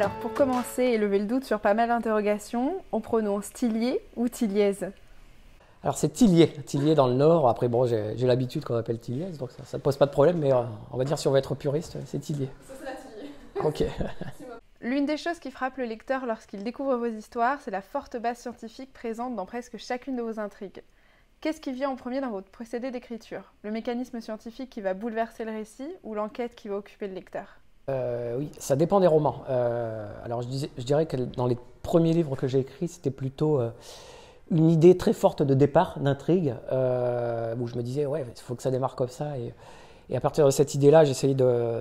Alors pour commencer et lever le doute sur pas mal d'interrogations, on prononce Tillier ou Tilliez? Alors c'est Tillier, Tillier dans le Nord. Après bon, j'ai l'habitude qu'on appelle Tilliez, donc ça ne pose pas de problème, mais on va dire si on veut être puriste, c'est Tillier. Ça c'est la Tillier. Ok. L'une des choses qui frappe le lecteur lorsqu'il découvre vos histoires, c'est la forte base scientifique présente dans presque chacune de vos intrigues. Qu'est-ce qui vient en premier dans votre procédé d'écriture? Le mécanisme scientifique qui va bouleverser le récit ou l'enquête qui va occuper le lecteur? Oui, ça dépend des romans. Alors je dirais que dans les premiers livres que j'ai écrits, c'était plutôt une idée très forte de départ, d'intrigue, où je me disais, ouais, il faut que ça démarre comme ça. Et à partir de cette idée-là, j'essayais de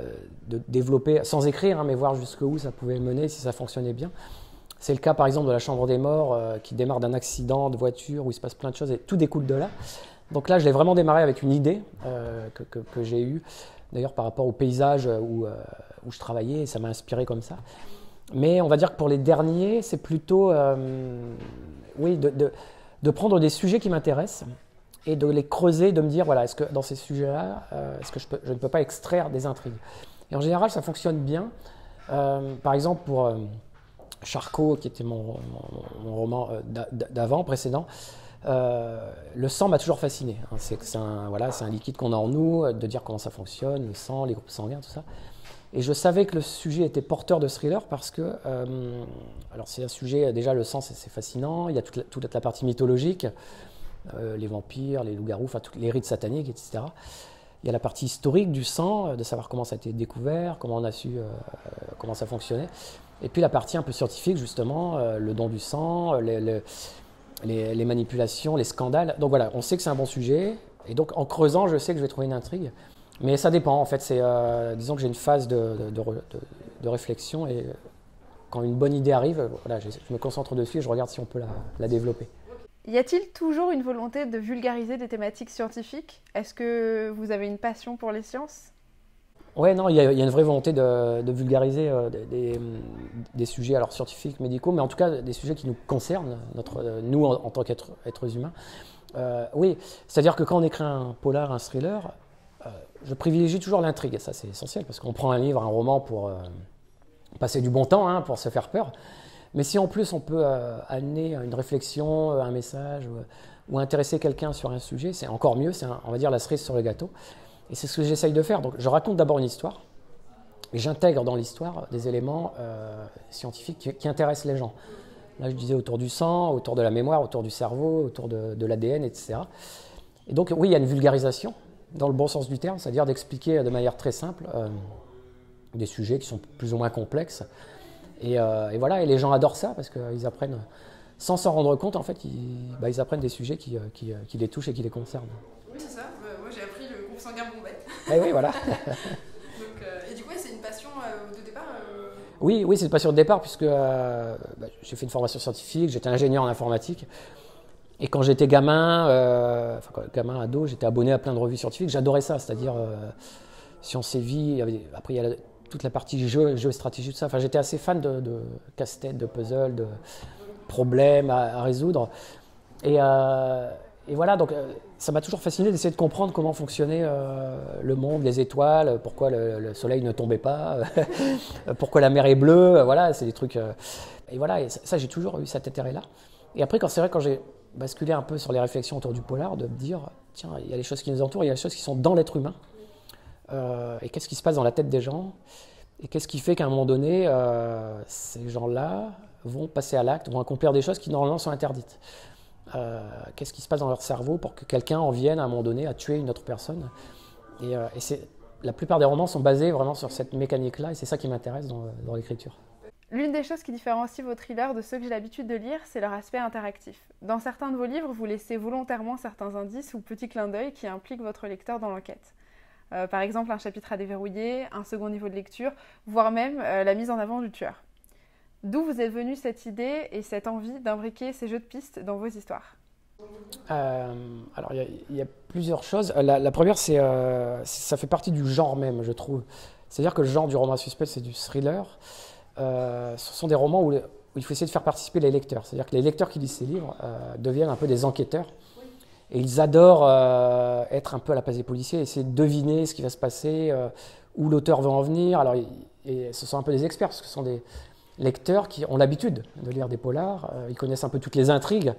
développer, sans écrire, hein, mais voir jusqu'où ça pouvait mener, si ça fonctionnait bien. C'est le cas par exemple de La Chambre des Morts, qui démarre d'un accident de voiture où il se passe plein de choses et tout découle de là. Donc là, je l'ai vraiment démarré avec une idée que j'ai eue, d'ailleurs par rapport au paysage où je travaillais, et ça m'a inspiré comme ça. Mais on va dire que pour les derniers, c'est plutôt oui, de prendre des sujets qui m'intéressent et de les creuser, de me dire, voilà, est-ce que dans ces sujets-là, est-ce que je ne peux pas extraire des intrigues? Et en général, ça fonctionne bien. Par exemple, pour Charcot, qui était mon roman d'avant, précédent, le sang m'a toujours fasciné. Hein. C'est un liquide qu'on a en nous, de dire comment ça fonctionne, le sang, les groupes sanguins, tout ça. Et je savais que le sujet était porteur de thriller parce que, alors c'est un sujet, déjà le sang c'est fascinant, il y a toute la partie mythologique, les vampires, les loups-garous, enfin tous les rites sataniques, etc. Il y a la partie historique du sang, de savoir comment ça a été découvert, comment on a su, comment ça fonctionnait. Et puis la partie un peu scientifique, justement, le don du sang, les manipulations, les scandales. Donc voilà, on sait que c'est un bon sujet, et donc en creusant, je sais que je vais trouver une intrigue. Mais ça dépend, en fait, disons que j'ai une phase de réflexion, et quand une bonne idée arrive, voilà, je me concentre dessus et je regarde si on peut la développer. Y a-t-il toujours une volonté de vulgariser des thématiques scientifiques? Est-ce que vous avez une passion pour les sciences? Ouais, non, il y a une vraie volonté de vulgariser des sujets alors scientifiques, médicaux, mais en tout cas des sujets qui nous concernent, nous en tant qu'êtres humains. Oui, c'est-à-dire que quand on écrit un polar, un thriller, je privilégie toujours l'intrigue, ça c'est essentiel, parce qu'on prend un livre, un roman pour passer du bon temps, hein, pour se faire peur. Mais si en plus on peut amener une réflexion, un message, ou intéresser quelqu'un sur un sujet, c'est encore mieux, on va dire la cerise sur le gâteau. Et c'est ce que j'essaye de faire. Donc je raconte d'abord une histoire, et j'intègre dans l'histoire des éléments scientifiques qui intéressent les gens. Là je disais autour du sang, autour de la mémoire, autour du cerveau, autour de l'ADN, etc. Et donc oui, il y a une vulgarisation, dans le bon sens du terme, c'est-à-dire d'expliquer de manière très simple des sujets qui sont plus ou moins complexes. Et voilà, et les gens adorent ça parce qu'ils apprennent, sans s'en rendre compte, en fait, ils apprennent des sujets qui les touchent et qui les concernent. Oui, c'est ça. Moi, j'ai appris le groupe sanguin bombette. Et oui, voilà. Donc, et du coup, c'est une passion de départ Oui, c'est une passion de départ puisque j'ai fait une formation scientifique, j'étais ingénieur en informatique. Et quand j'étais gamin, ado, j'étais abonné à plein de revues scientifiques. J'adorais ça, c'est-à-dire Science et Vie. Après, il y a toute la partie géostratégie, tout ça. Enfin, j'étais assez fan de casse-tête, de puzzles, de problèmes à résoudre. Et voilà, donc ça m'a toujours fasciné d'essayer de comprendre comment fonctionnait le monde, les étoiles, pourquoi le soleil ne tombait pas, pourquoi la mer est bleue. Voilà, c'est des trucs. Et voilà, et ça, j'ai toujours eu cet intérêt-là. Et après, quand j'ai basculé un peu sur les réflexions autour du polar, de me dire, tiens, il y a les choses qui nous entourent, il y a les choses qui sont dans l'être humain. Et qu'est-ce qui se passe dans la tête des gens? Et qu'est-ce qui fait qu'à un moment donné, ces gens-là vont passer à l'acte, vont accomplir des choses qui normalement sont interdites? Qu'est-ce qui se passe dans leur cerveau pour que quelqu'un en vienne à un moment donné à tuer une autre personne? Et la plupart des romans sont basés vraiment sur cette mécanique-là, et c'est ça qui m'intéresse dans l'écriture. L'une des choses qui différencie vos thrillers de ceux que j'ai l'habitude de lire, c'est leur aspect interactif. Dans certains de vos livres, vous laissez volontairement certains indices ou petits clins d'œil qui impliquent votre lecteur dans l'enquête. Par exemple, un chapitre à déverrouiller, un second niveau de lecture, voire même la mise en avant du tueur. D'où vous est venue cette idée et cette envie d'imbriquer ces jeux de pistes dans vos histoires? Alors, il y a plusieurs choses. La première, ça fait partie du genre même, je trouve. C'est-à-dire que le genre du roman suspect, c'est du thriller. Ce sont des romans où il faut essayer de faire participer les lecteurs. C'est-à-dire que les lecteurs qui lisent ces livres deviennent un peu des enquêteurs. Et ils adorent être un peu à la place des policiers, essayer de deviner ce qui va se passer, où l'auteur veut en venir. Alors, et ce sont un peu des experts, parce que ce sont lecteurs qui ont l'habitude de lire des polars, ils connaissent un peu toutes les intrigues,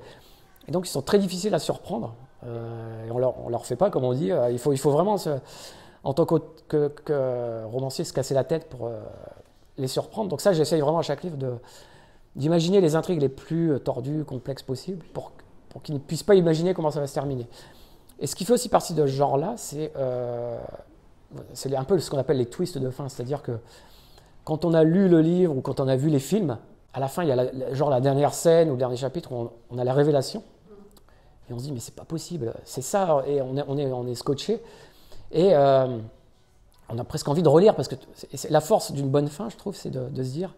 et donc ils sont très difficiles à surprendre. Et on leur fait pas, comme on dit, il faut vraiment, en tant que romancier, se casser la tête pour les surprendre. Donc ça, j'essaye vraiment à chaque livre d'imaginer les intrigues les plus tordues, complexes possibles, pour qu'ils ne puissent pas imaginer comment ça va se terminer. Et ce qui fait aussi partie de ce genre-là, c'est un peu ce qu'on appelle les twists de fin, c'est-à-dire que quand on a lu le livre ou quand on a vu les films, à la fin, il y a la dernière scène ou le dernier chapitre où on a la révélation. Et on se dit, mais c'est pas possible, c'est ça, et on est scotché. Et on a presque envie de relire, parce que c'est la force d'une bonne fin, je trouve, c'est de se dire,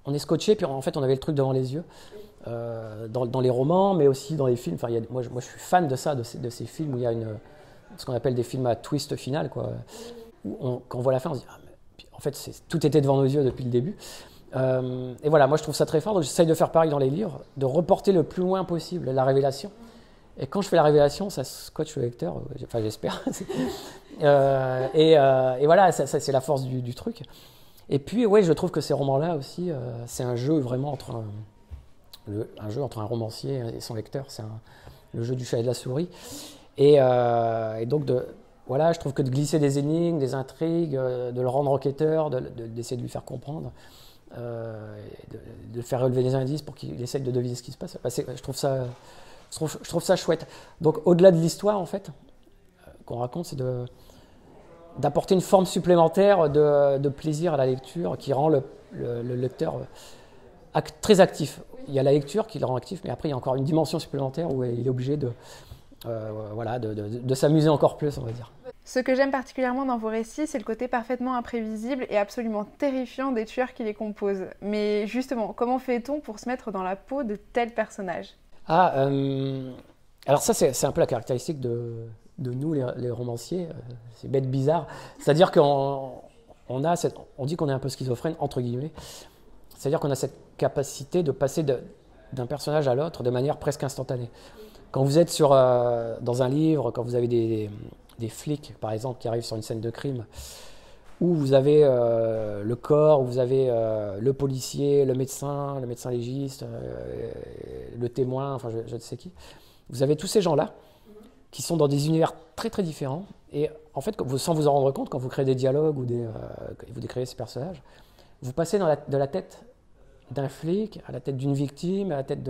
on est scotché, puis en fait, on avait le truc devant les yeux, dans les romans, mais aussi dans les films. Enfin, moi, je suis fan de ça, de ces films où il y a ce qu'on appelle des films à twist final, quoi, où quand on voit la fin, on se dit, en fait, tout était devant nos yeux depuis le début. Et voilà, moi, je trouve ça très fort, donc j'essaye de faire pareil dans les livres, de reporter le plus loin possible la révélation. Et quand je fais la révélation, ça scotche le lecteur, enfin j'espère. Et voilà, ça, c'est la force du truc. Et puis, ouais, je trouve que ces romans-là aussi, c'est un jeu vraiment entre un romancier et son lecteur. C'est le jeu du chat et de la souris. Et donc, voilà, je trouve que de glisser des énigmes, des intrigues, de le rendre enquêteur, d'essayer de lui faire comprendre, de faire relever des indices pour qu'il essaye de deviner ce qui se passe, je trouve ça chouette. Donc, au-delà de l'histoire, en fait, qu'on raconte, c'est d'apporter une forme supplémentaire de plaisir à la lecture qui rend le lecteur très actif. Il y a la lecture qui le rend actif, mais après, il y a encore une dimension supplémentaire où il est obligé de s'amuser encore plus, on va dire. Ce que j'aime particulièrement dans vos récits, c'est le côté parfaitement imprévisible et absolument terrifiant des tueurs qui les composent. Mais justement, comment fait-on pour se mettre dans la peau de tels personnages ? Alors ça, c'est un peu la caractéristique de nous, les romanciers. C'est bête bizarre. C'est-à-dire qu'on dit qu'on est un peu schizophrène, entre guillemets. C'est-à-dire qu'on a cette capacité de passer d'un personnage à l'autre de manière presque instantanée. Quand vous êtes dans un livre, quand vous avez des flics, par exemple, qui arrivent sur une scène de crime, où vous avez le corps, où vous avez le policier, le médecin légiste, le témoin, enfin je ne sais qui. Vous avez tous ces gens-là qui sont dans des univers très très différents. Et en fait, sans vous en rendre compte, quand vous créez des dialogues ou vous décrivez ces personnages, vous passez de la tête d'un flic à la tête d'une victime, à la tête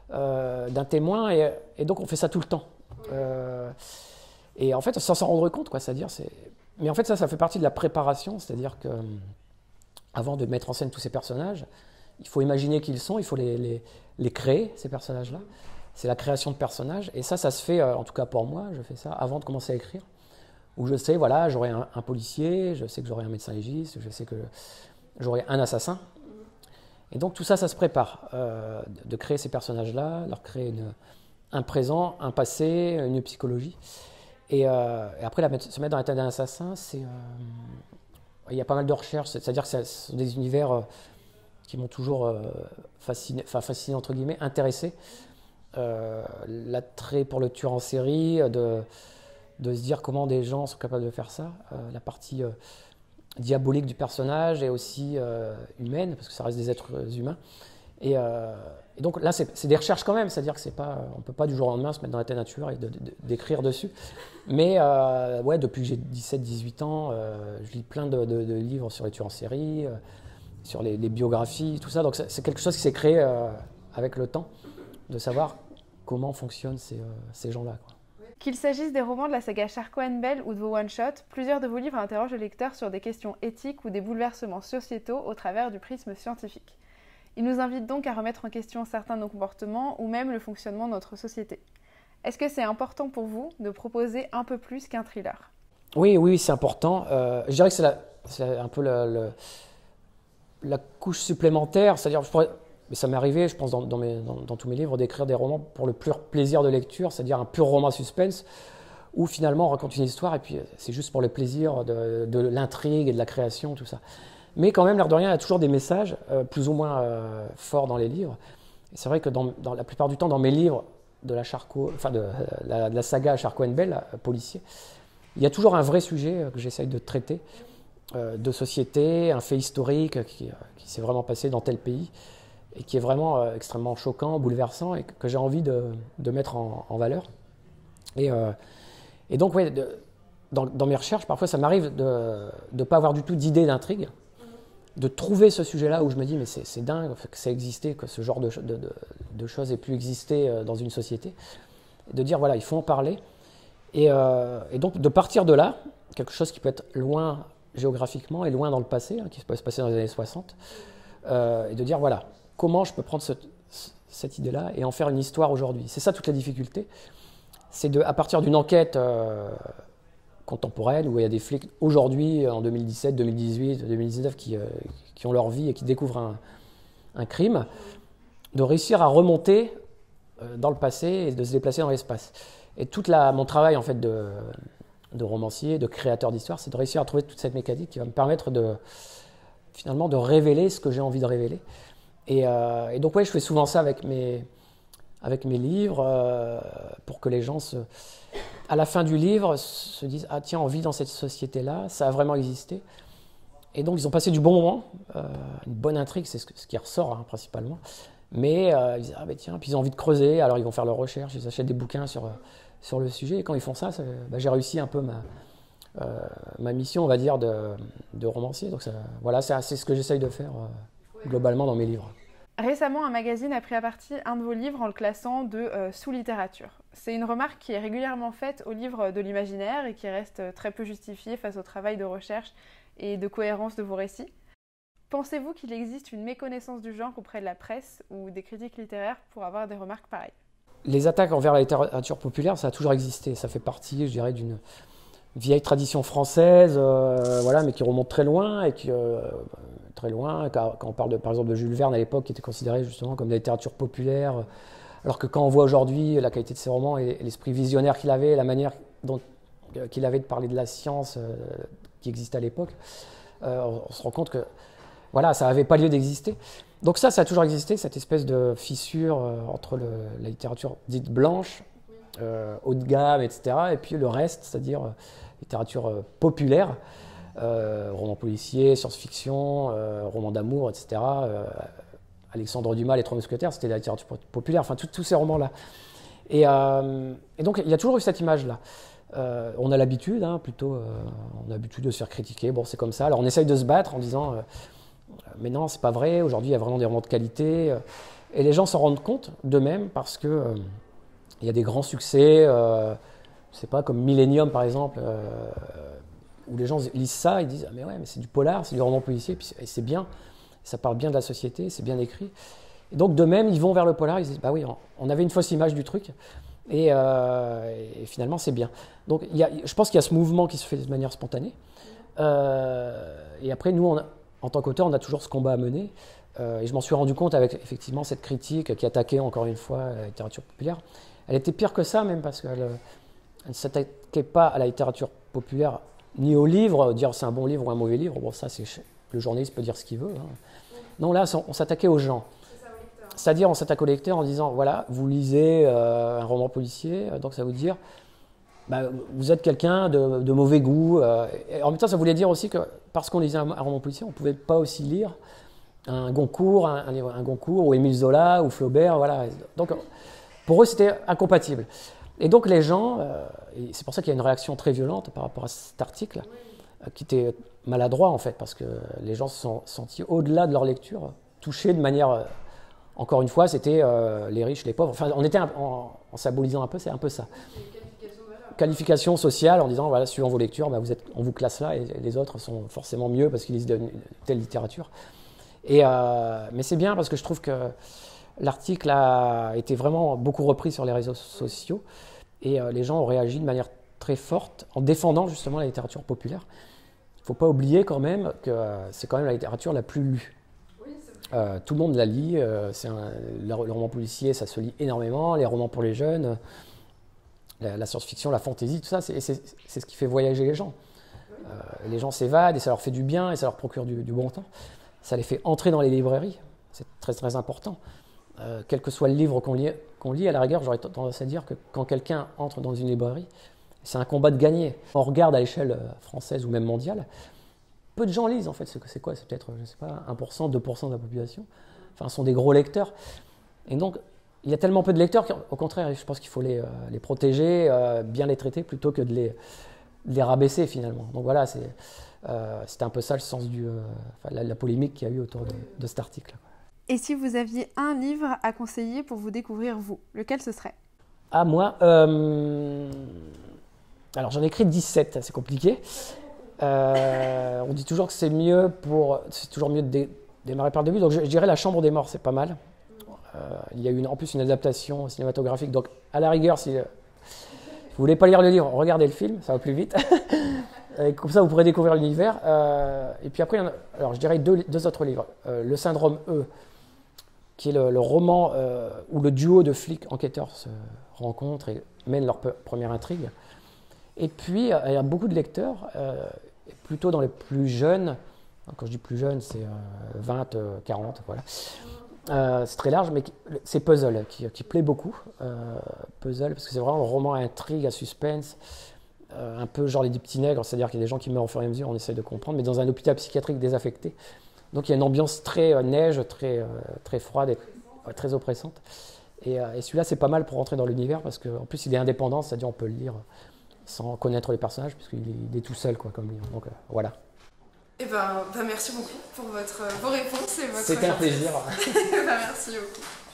d'un témoin, et donc on fait ça tout le temps. Et en fait, sans s'en rendre compte, quoi, c'est-à-dire, mais en fait, ça fait partie de la préparation, c'est-à-dire que avant de mettre en scène tous ces personnages, il faut imaginer qui ils sont, il faut les créer, ces personnages-là. C'est la création de personnages, et ça se fait, en tout cas pour moi, je fais ça avant de commencer à écrire, où je sais, voilà, j'aurai un policier, je sais que j'aurai un médecin légiste, je sais que j'aurai un assassin. Et donc tout ça se prépare, de créer ces personnages-là, leur créer un présent, un passé, une psychologie. Et après, se mettre dans la tête d'un assassin, il y a pas mal de recherches, c'est-à-dire que ce sont des univers qui m'ont toujours fasciné, entre guillemets, intéressé. L'attrait pour le tueur en série, de se dire comment des gens sont capables de faire ça, la partie diabolique du personnage et aussi humaine, parce que ça reste des êtres humains. Et donc là, c'est des recherches quand même, c'est-à-dire que on ne peut pas du jour au lendemain se mettre dans la tête d'un tueur et d'écrire dessus. Mais ouais, depuis que j'ai 17-18 ans, je lis plein de livres sur les tueurs en série, sur les biographies, tout ça. Donc c'est quelque chose qui s'est créé avec le temps, de savoir comment fonctionnent ces gens-là, quoi. Qu'il s'agisse des romans de la saga Charcot & Bell ou de vos one-shots, plusieurs de vos livres interrogent le lecteur sur des questions éthiques ou des bouleversements sociétaux au travers du prisme scientifique. Ils nous invitent donc à remettre en question certains de nos comportements ou même le fonctionnement de notre société. Est-ce que c'est important pour vous de proposer un peu plus qu'un thriller ? Oui, c'est important. Je dirais que c'est un peu la couche supplémentaire, c'est-à-dire, mais ça m'est arrivé, je pense, dans tous mes livres, d'écrire des romans pour le pur plaisir de lecture, c'est-à-dire un pur roman suspense, où finalement on raconte une histoire et puis c'est juste pour le plaisir de l'intrigue et de la création, tout ça. Mais quand même, l'air de rien, il y a toujours des messages plus ou moins forts dans les livres. Et c'est vrai que dans la plupart du temps, dans mes livres de la saga Charcot & Bell, policier, il y a toujours un vrai sujet que j'essaye de traiter de société, un fait historique qui s'est vraiment passé dans tel pays et qui est vraiment extrêmement choquant, bouleversant et que j'ai envie de mettre en valeur. Et donc, ouais, dans mes recherches, parfois ça m'arrive de ne pas avoir du tout d'idée d'intrigue, de trouver ce sujet-là où je me dis mais c'est dingue que ça existait, que ce genre de choses ait pu exister dans une société, et de dire voilà, il faut en parler. Et donc de partir de là, quelque chose qui peut être loin géographiquement et loin dans le passé, qui peut se passer dans les années 60, et de dire voilà, comment je peux prendre cette idée-là et en faire une histoire aujourd'hui. C'est ça toute la difficulté, c'est à partir d'une enquête contemporaine où il y a des flics aujourd'hui, en 2017, 2018, 2019, qui ont leur vie et qui découvrent un crime, de réussir à remonter dans le passé et de se déplacer dans l'espace. Et mon travail en fait de romancier, de créateur d'histoire, c'est de réussir à trouver toute cette mécanique qui va me permettre finalement de révéler ce que j'ai envie de révéler. Et donc ouais, je fais souvent ça avec mes livres, pour que les gens à la fin du livre se disent ah tiens, on vit dans cette société-là, ça a vraiment existé. Et donc ils ont passé du bon moment, une bonne intrigue, c'est ce qui ressort principalement. Mais ils disent ah ben tiens, puis ils ont envie de creuser, alors ils vont faire leurs recherches, ils achètent des bouquins sur le sujet. Et quand ils font ça, j'ai réussi un peu ma mission, on va dire, de romancier. Donc voilà, c'est ce que j'essaye de faire globalement dans mes livres. Récemment, un magazine a pris à partie un de vos livres en le classant de sous-littérature. C'est une remarque qui est régulièrement faite aux livres de l'imaginaire et qui reste très peu justifiée face au travail de recherche et de cohérence de vos récits. Pensez-vous qu'il existe une méconnaissance du genre auprès de la presse ou des critiques littéraires pour avoir des remarques pareilles ? Les attaques envers la littérature populaire, ça a toujours existé. Ça fait partie, je dirais, d'une vieille tradition française, voilà, mais qui remonte très loin et très loin. Quand on parle par exemple de Jules Verne à l'époque, qui était considéré justement comme de la littérature populaire, alors que quand on voit aujourd'hui la qualité de ses romans et l'esprit visionnaire qu'il avait, la manière qu'il avait de parler de la science qui existait à l'époque, on se rend compte que voilà, ça n'avait pas lieu d'exister. Donc ça a toujours existé, cette espèce de fissure entre la littérature dite blanche, haut de gamme, etc., et puis le reste, c'est-à-dire littérature populaire, romans policiers, science-fiction, romans d'amour, etc. Alexandre Dumas, Les Trois Mousquetaires, c'était la littérature populaire, enfin tous ces romans-là. Et donc il y a toujours eu cette image-là. On a l'habitude, on a l'habitude de se faire critiquer, bon c'est comme ça, alors on essaye de se battre en disant mais non, c'est pas vrai, aujourd'hui il y a vraiment des romans de qualité, et les gens s'en rendent compte d'eux-mêmes parce que il y a des grands succès, c'est pas comme Millennium par exemple, où les gens lisent ça, ils disent ah, mais ouais, mais c'est du polar, c'est du roman policier, et c'est bien, ça parle bien de la société, c'est bien écrit. Et donc d'eux-mêmes, ils vont vers le polar, ils disent bah oui, on avait une fausse image du truc, et finalement c'est bien. Donc je pense qu'il y a ce mouvement qui se fait de manière spontanée, et après nous, en tant qu'auteur, on a toujours ce combat à mener, et je m'en suis rendu compte avec effectivement cette critique qui attaquait encore une fois la littérature populaire. Elle était pire que ça même, parce qu'elle ne s'attaquait pas à la littérature populaire ni au livre, dire c'est un bon livre ou un mauvais livre, bon ça le journaliste peut dire ce qu'il veut. Non, là on s'attaquait aux gens. C'est-à-dire on s'attaque aux lecteurs en disant voilà, vous lisez un roman policier, donc ça veut dire bah, vous êtes quelqu'un de mauvais goût. Et en même temps ça voulait dire aussi que parce qu'on lisait un roman policier, on ne pouvait pas aussi lire un Goncourt, un Goncourt ou Émile Zola ou Flaubert, voilà. Donc pour eux c'était incompatible. Et donc les gens, et c'est pour ça qu'il y a une réaction très violente par rapport à cet article, qui était maladroit en fait, parce que les gens se sont sentis au-delà de leur lecture, touchés de manière, encore une fois, c'était les riches, les pauvres, enfin on était en symbolisant un peu, c'est un peu ça. Qualification sociale en disant, voilà, suivant vos lectures, bah, on vous classe là, et les autres sont forcément mieux parce qu'ils lisent de telle littérature. Mais c'est bien parce que je trouve que l'article a été vraiment beaucoup repris sur les réseaux sociaux et les gens ont réagi de manière très forte en défendant justement la littérature populaire. Il ne faut pas oublier quand même que c'est quand même la littérature la plus lue. Tout le monde la lit, le roman policier ça se lit énormément, les romans pour les jeunes, la science-fiction, la fantasy, tout ça, c'est ce qui fait voyager les gens. Les gens s'évadent et ça leur fait du bien et ça leur procure du bon temps. Ça les fait entrer dans les librairies, c'est très très important. Quel que soit le livre qu'on lit, à la rigueur, j'aurais tendance à dire que quand quelqu'un entre dans une librairie, c'est un combat de gagner. On regarde à l'échelle française ou même mondiale, peu de gens lisent en fait. C'est quoi? C'est peut-être, je sais pas, 1%, 2% de la population. Enfin, ce sont des gros lecteurs. Et donc, il y a tellement peu de lecteurs qu'au contraire, je pense qu'il faut les protéger, bien les traiter, plutôt que de les rabaisser finalement. Donc voilà, c'était un peu ça le sens la polémique qu'il y a eu autour de cet article. Et si vous aviez un livre à conseiller pour vous découvrir vous, lequel ce serait? Ah, moi, alors j'en ai écrit 17, c'est compliqué. On dit toujours que c'est toujours mieux de démarrer par le début, donc je dirais La Chambre des Morts, c'est pas mal. Il y a eu en plus une adaptation cinématographique, donc à la rigueur, si vous voulez pas lire le livre, regardez le film, ça va plus vite. Et comme ça, vous pourrez découvrir l'univers. Et puis après, alors je dirais deux autres livres. Le Syndrome E, qui est le roman où le duo de flics enquêteurs se rencontrent et mènent leur première intrigue. Et puis, il y a beaucoup de lecteurs, plutôt dans les plus jeunes. Quand je dis plus jeunes, c'est 20, 40, voilà. C'est très large, mais c'est Puzzle qui plaît beaucoup. Puzzle, parce que c'est vraiment un roman à intrigue, à suspense, un peu genre les dix petits nègres, c'est-à-dire qu'il y a des gens qui meurent au fur et à mesure, on essaie de comprendre, mais dans un hôpital psychiatrique désaffecté. Donc il y a une ambiance très neige, très froide et très oppressante. Et celui-là, c'est pas mal pour rentrer dans l'univers, parce qu'en plus il est indépendant, c'est-à-dire on peut le lire sans connaître les personnages, puisqu'il est tout seul comme livre. Donc voilà. Et ben, merci beaucoup pour vos réponses et votre C'était un plaisir. merci beaucoup.